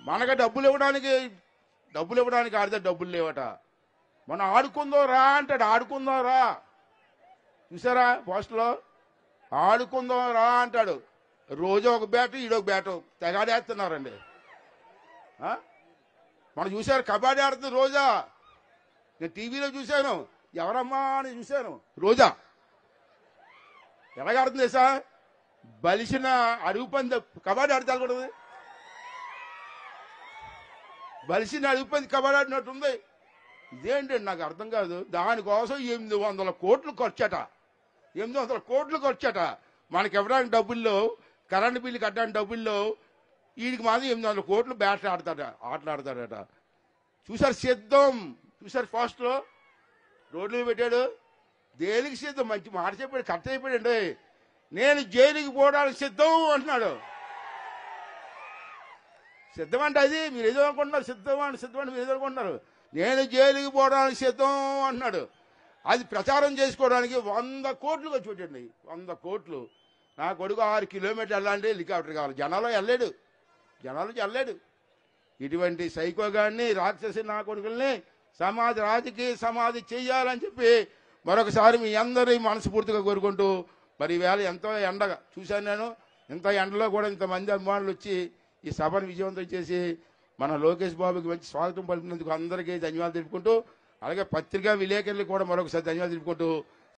మనకు డబ్బులు ఇవ్వడానికి ఆడితే డబ్బులు లేవట. మనం ఆడుకుందో రా అంటాడు. ఆడుకుందో రా, చూసారా పోస్టులో? ఆడుకుందో రా అంటాడు. రోజు ఒక బ్యాటు, ఈడొక బ్యాటు తెగాడేస్తున్నారండి. మనం చూశారు కబడ్డీ ఆడుతుంది రోజా. నేను టీవీలో చూశాను. ఎవరమ్మా అని చూశాను. రోజా ఎలాగాడుతుంది సార్? బలిసిన అడుగు పంది కబడ్డీ ఆడితే కూడా బలిసిన అడుగు పంది కబడ్డీ ఆడినట్టుంది. ఇదేంటండి నాకు అర్థం కాదు. దానికోసం 800 కోట్లు ఖర్చట. 800 కోట్లు ఖర్చట. మనకి ఇవ్వడానికి డబ్బుల్లో, కరెంటు బిల్లు కట్టడానికి డబ్బుల్లో వీడికి మాత్రం 800 కోట్లు బ్యాట్లు ఆటలాడతాడట. చూసారు సిద్ధం? చూసారు ఫాస్ట్లో రోడ్లు పెట్టాడు. దేనికి సిద్ధం? మంచి మాట చెప్పాడు, కరెక్ట్ అయిపోయాడండి. నేను జైలుకి పోవడానికి సిద్ధం అంటున్నాడు. సిద్ధం అంటే అది మీరు ఏదో అనుకుంటున్నారు. సిద్ధం అంటే మీరు ఏదో అనుకుంటున్నారు. నేను జైలుకి పోవడానికి సిద్ధం అంటున్నాడు. అది ప్రచారం చేసుకోవడానికి 100 కోట్లు ఖర్చు పెట్టండి. 100 కోట్లు. నా కొడుకు 6 కిలోమీటర్లు వెళ్ళాలంటే హెలికాప్టర్ కావాలి. జనాలు వెళ్ళలేడు. ఇటువంటి సైకోగాన్ని, రాక్షసి నా కొడుకుల్ని రాజకీయ సమాధి చెయ్యాలని చెప్పి మరొకసారి మీ అందరూ మనస్ఫూర్తిగా కోరుకుంటూ, మరి ఈవేళ ఎంతో ఎండగా చూశాను నేను. ఇంత ఎండలో కూడా ఇంతమంది అభిమానులు వచ్చి ఈ సభను విజయవంతం చేసి మన లోకేష్ బాబుకి మంచి స్వాగతం పలికినందుకు అందరికీ ధన్యవాదాలు తెలుపుకుంటూ, అలాగే పత్రికా విలేకరులకు కూడా మరొకసారి ధన్యవాదాలు తెలుపుకుంటూ